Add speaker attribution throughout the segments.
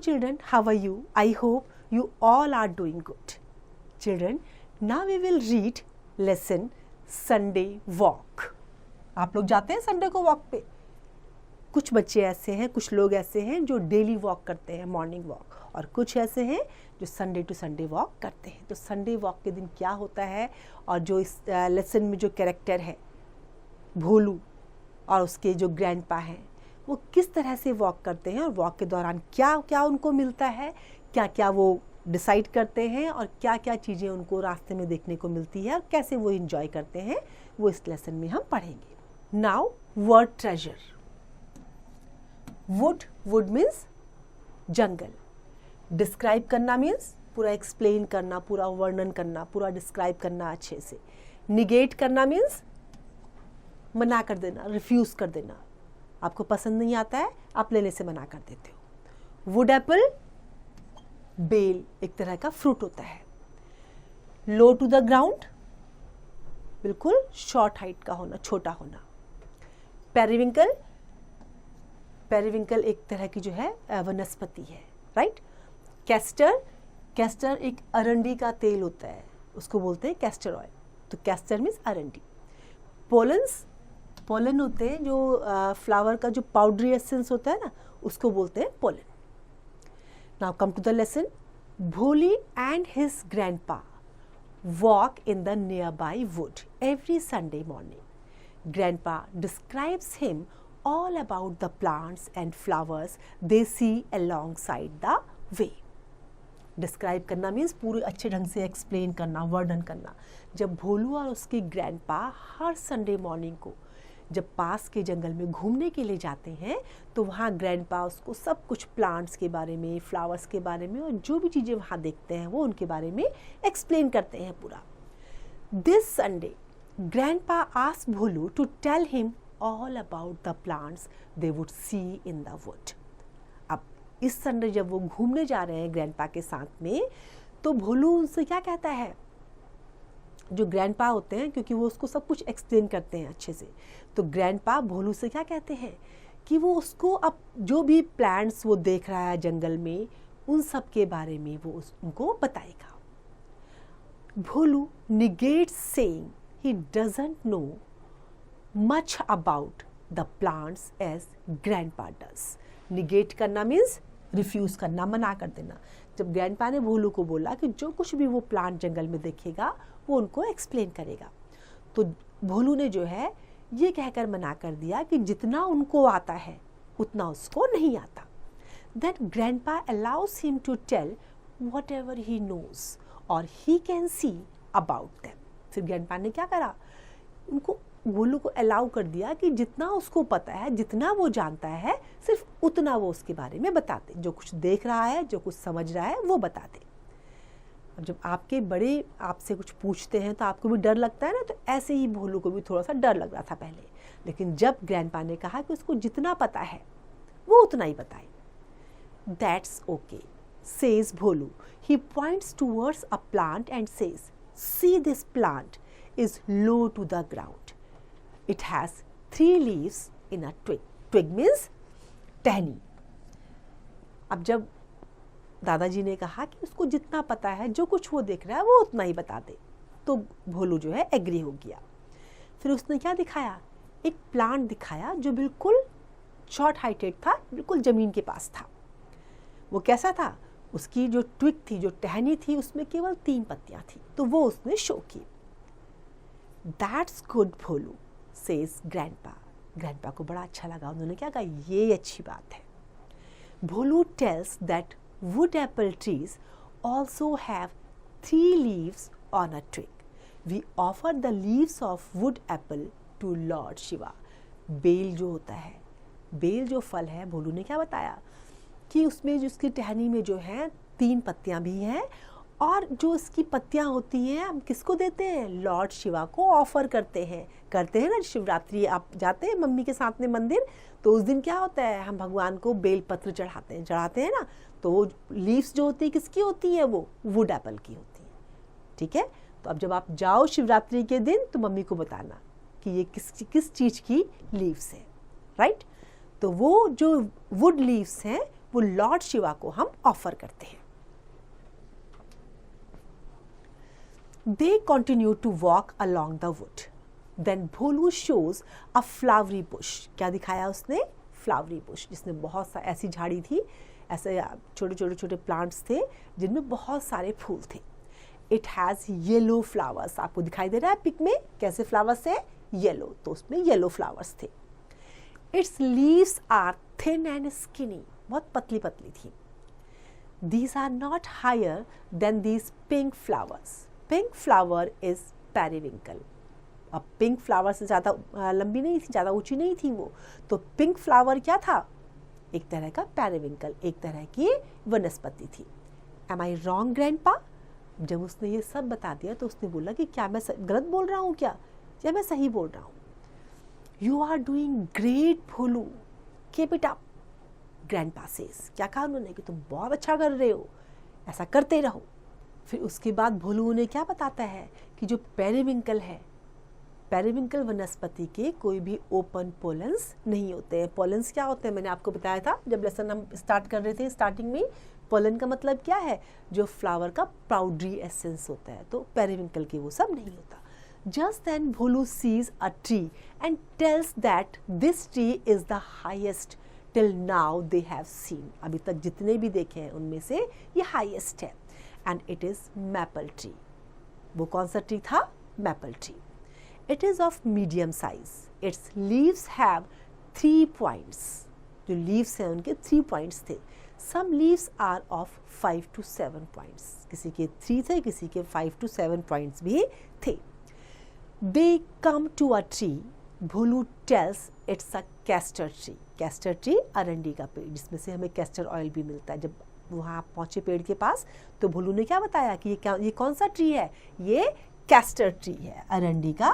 Speaker 1: children, how are you? I hope you all are doing good. Children, now we will read lesson Sunday walk. आप लोग जाते हैं Sunday को walk पे? कुछ बच्चे ऐसे हैं, कुछ लोग ऐसे हैं जो डेली वॉक करते हैं, मॉर्निंग वॉक, और कुछ ऐसे हैं जो संडे टू संडे वॉक करते हैं. तो संडे वॉक के दिन क्या होता है और जो इस लेसन में जो कैरेक्टर है भोलू और उसके जो ग्रैंडपा हैं वो किस तरह से वॉक करते हैं और वॉक के दौरान क्या क्या उनको मिलता है, क्या क्या वो डिसाइड करते हैं और क्या क्या चीज़ें उनको रास्ते में देखने को मिलती है और कैसे वो इंजॉय करते हैं, वो इस लेसन में हम पढ़ेंगे. Now word treasure. Would means jungle. Describe करना मीन्स पूरा एक्सप्लेन करना, पूरा वर्णन करना, पूरा डिस्क्राइब करना अच्छे से. निगेट करना मीन्स मना कर देना, रिफ्यूज़ कर देना. आपको पसंद नहीं आता है, आप लेने से मना कर देते हो. वुड एप्पल, बेल एक तरह का फ्रूट होता है. लो टू द ग्राउंड, बिल्कुल शॉर्ट हाइट का होना, छोटा होना. पेरिविंकल, पेरिविंकल एक तरह की जो है वनस्पति है, राइट. कैस्टर, कैस्टर एक अरंडी का तेल होता है, उसको बोलते हैं कैस्टर ऑयल. तो कैस्टर मीन्स अरंडी. पोलन्स, पोलन होते हैं जो फ्लावर का जो पाउडरी एसेंस होता है ना, उसको बोलते हैं pollen. Now come to the lesson. Bholi and his grandpa walk in the nearby wood every Sunday morning. Grandpa describes him all about the plants and flowers they see alongside the way. Describe करना means पूरे अच्छे ढंग से explain करना, वर्णन करना. जब भोलू और उसके ग्रैंडपा हर संडे मॉर्निंग को जब पास के जंगल में घूमने के लिए जाते हैं तो वहाँ ग्रैंडपा उसको सब कुछ प्लांट्स के बारे में, फ्लावर्स के बारे में और जो भी चीज़ें वहाँ देखते हैं वो उनके बारे में एक्सप्लेन करते हैं पूरा. This Sunday grandpa asked Bholu to tell him all about the plants they would see in the wood. अब इस संडे जब वो घूमने जा रहे हैं ग्रैंडपा के साथ में, तो भोलू उनसे क्या कहता है, जो ग्रैंडपा होते हैं क्योंकि वो उसको सब कुछ एक्सप्लेन करते हैं अच्छे से, तो ग्रैंडपा भोलू से क्या कहते हैं कि वो उसको अब जो भी प्लांट्स वो देख रहा है जंगल में उन सब के बारे में वो उनको बताएगा. Bholu negates saying he doesn't know much about the plants as grandpa does. Negate करना मीन्स रिफ्यूज़ करना, मना कर देना. जब ग्रैंडपा ने भोलू को बोला कि जो कुछ भी वो प्लांट जंगल में देखेगा वो उनको एक्सप्लेन करेगा, तो भोलू ने जो है ये कहकर मना कर दिया कि जितना उनको आता है उतना उसको नहीं आता. Then grandpa allows him to tell whatever he knows or he can see about them. फिर ग्रैंडपा ने क्या करा, उनको भोलू को अलाउ कर दिया कि जितना उसको पता है, जितना वो जानता है, सिर्फ उतना वो उसके बारे में बताते. जो कुछ देख रहा है, जो कुछ समझ रहा है वो बताते. अब जब आपके बड़े आपसे कुछ पूछते हैं तो आपको भी डर लगता है ना, तो ऐसे ही भोलू को भी थोड़ा सा डर लग रहा था पहले. लेकिन जब ग्रैंडपा ने कहा कि उसको जितना पता है वो उतना ही बताए. That's okay, says Bholu. He points towards a plant and says, see this plant is low to the ground. It has 3 leaves in a twig. Twig means टहनी. अब जब दादाजी ने कहा कि उसको जितना पता है, जो कुछ वो देख रहा है वो उतना ही बता दे, तो भोलू जो है एग्री हो गया. फिर उसने क्या दिखाया, एक प्लांट दिखाया जो बिल्कुल शॉर्ट हाइटेड था, बिल्कुल ज़मीन के पास था. वो कैसा था, उसकी जो ट्विग थी, जो टहनी थी, उसमें केवल 3 पत्तियां थी, तो वो उसने शो की. That's good Bholu, says grandpa. Grandpa को बड़ा अच्छा लगा. उन्होंने क्या कहा, ये अच्छी बात है. Bholu tells that wood apple trees also have 3 leaves on a twig. We offer the leaves of wood apple to Lord Shiva. बेल जो होता है, बेल जो फल है, भोलू ने क्या बताया कि उसमें जो उसकी टहनी में जो है 3 पत्तियां भी हैं और जो इसकी पत्तियां होती हैं हम किसको देते हैं, लॉर्ड शिवा को ऑफर करते हैं ना. शिवरात्रि आप जाते हैं मम्मी के साथ में मंदिर, तो उस दिन क्या होता है, हम भगवान को बेल पत्र चढ़ाते हैं ना. तो वो लीव्स जो होती है किसकी होती है, वो वुड एप्पल की होती है. ठीक है, तो अब जब आप जाओ शिवरात्रि के दिन तो मम्मी को बताना कि ये किस चीज़ की लीव्स है, राइट. तो वो जो वुड लीव्स हैं वो लॉर्ड शिवा को हम ऑफर करते हैं। They continue to walk along the wood. Then Bholu shows a flowery bush. क्या दिखाया उसने? Flowery bush, जिसमें बहुत सा ऐसी झाड़ी थी, ऐसे छोटे प्लांट्स थे जिनमें बहुत सारे फूल थे। It has yellow flowers. आपको दिखाई दे रहा है पिक में कैसे फ्लावर्स है? येलो, तो उसमें येलो फ्लावर्स थे। Its leaves are thin and skinny. बहुत पतली पतली थी। These are not higher than these pink flowers. Pink flower is periwinkle. अब पिंक फ्लावर से ज़्यादा लंबी नहीं थी, ज़्यादा ऊंची नहीं थी वो, तो पिंक फ्लावर क्या था? एक तरह का पेरिविंकल, एक तरह की वनस्पति थी। Am I wrong, grandpa? जब उसने ये सब बता दिया तो उसने बोला कि क्या मैं गलत बोल रहा हूँ क्या, या मैं सही बोल रहा हूँ? You are doing great, Bholu. Keep it up. Grandpa says. क्या कहा उन्होंने? कि तुम बहुत अच्छा कर रहे हो, ऐसा करते रहो। फिर उसके बाद भोलू उन्हें क्या बताता है कि जो पेरिविंकल है, पेरिविंकल वनस्पति के कोई भी ओपन पोलन्स नहीं होते हैं। पोलन्स क्या होते हैं? मैंने आपको बताया था जब लेसन हम स्टार्ट कर रहे थे स्टार्टिंग में। पोलन का मतलब क्या है? जो फ्लावर का पाउडरी एसेंस होता है, तो पेरिविंकल के वो सब नहीं होता। Just then Bholu sees a tree and tells that this tree is the highest till now they have seen. अभी तक जितने भी देखे हैं उनमें से ये हाईएस्ट है। And it is maple tree. वो कौन सा ट्री था? Maple tree. It is of medium size. Its leaves have 3 points. जो leaves हैं उनके 3 points थे. Some leaves are of 5 to 7 points. किसी के 3 थे, किसी के 5 to 7 points भी थे. They come to a tree. Bholu tells it's a castor tree. Castor tree अरंडी का पेड़, जिसमें से हमें castor oil भी मिलता है। जब वहाँ पहुँचे पेड़ के पास तो भोलू ने क्या बताया कि ये कौन सा ट्री है? ये कैस्टर ट्री है, अरंडी का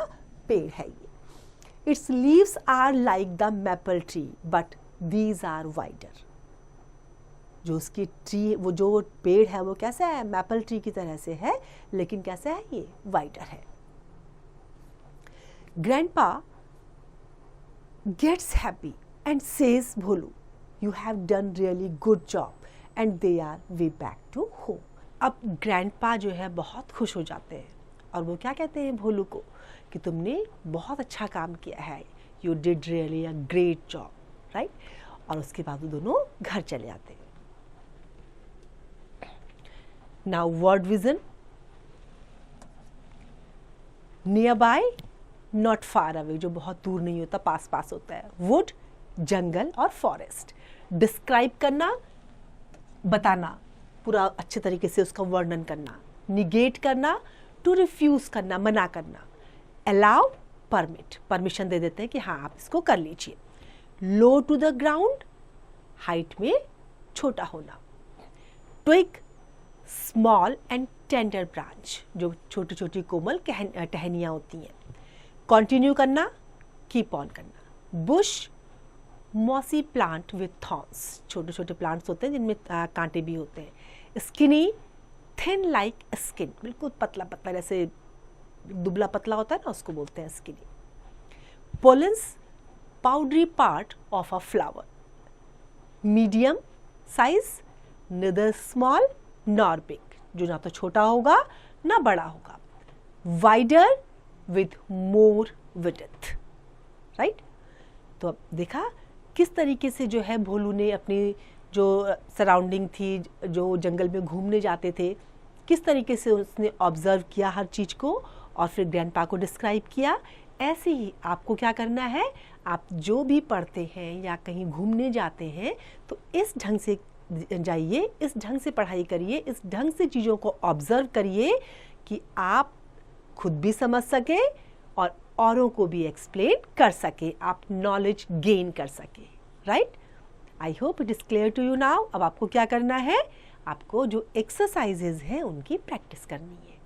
Speaker 1: पेड़ है ये। Its leaves are like the maple tree but these are wider. जो उसकी ट्री, वो जो पेड़ है वो कैसा है? मैपल ट्री की तरह से है, लेकिन कैसा है? ये वाइडर है। Grandpa gets happy and says Bholu you have done really good job and they are way back to home. अब ग्रैंडपा जो है बहुत खुश हो जाते हैं और वो क्या कहते हैं भोलू को कि तुमने बहुत अच्छा काम किया है, you did really a great job, right. और उसके बाद वो दोनों घर चले आते हैं। Now word vision, near by not far away, जो बहुत दूर नहीं होता, पास पास होता है। वुड जंगल और फॉरेस्ट। डिस्क्राइब करना, बताना, पूरा अच्छे तरीके से उसका वर्णन करना। निगेट करना, टू रिफ्यूज करना, मना करना। अलाउ, परमिट, परमिशन दे देते हैं कि हाँ आप इसको कर लीजिए। Low to the ground, height में छोटा होना। Twig, small and tender branch, जो छोटी छोटी कोमल टहनियाँ होती हैं। कंटिन्यू करना, कीप ऑन करना। Bush, mossy plant with thorns, छोटे छोटे प्लांट्स होते हैं जिनमें कांटे भी होते हैं। स्किनी, थिन लाइक स्किन, बिल्कुल पतला पतला, जैसे दुबला पतला होता है ना, उसको बोलते हैं skinny. Pollens, powdery part of a flower. Medium size, neither small nor big, जो ना तो छोटा होगा ना बड़ा होगा। Wider with more width, right. तो अब देखा किस तरीके से जो है भोलू ने अपनी जो सराउंडिंग थी, जो जंगल में घूमने जाते थे, किस तरीके से उसने ऑब्जर्व किया हर चीज़ को और फिर ग्रैंडपा को डिस्क्राइब किया। ऐसे ही आपको क्या करना है, आप जो भी पढ़ते हैं या कहीं घूमने जाते हैं तो इस ढंग से जाइए, इस ढंग से पढ़ाई करिए, इस ढंग से चीज़ों को ऑब्जर्व करिए कि आप खुद भी समझ सके और औरों को भी एक्सप्लेन कर सके, आप नॉलेज गेन कर सके, right. I hope it is clear to you now. अब आपको क्या करना है, आपको जो एक्सरसाइजेज हैं उनकी प्रैक्टिस करनी है।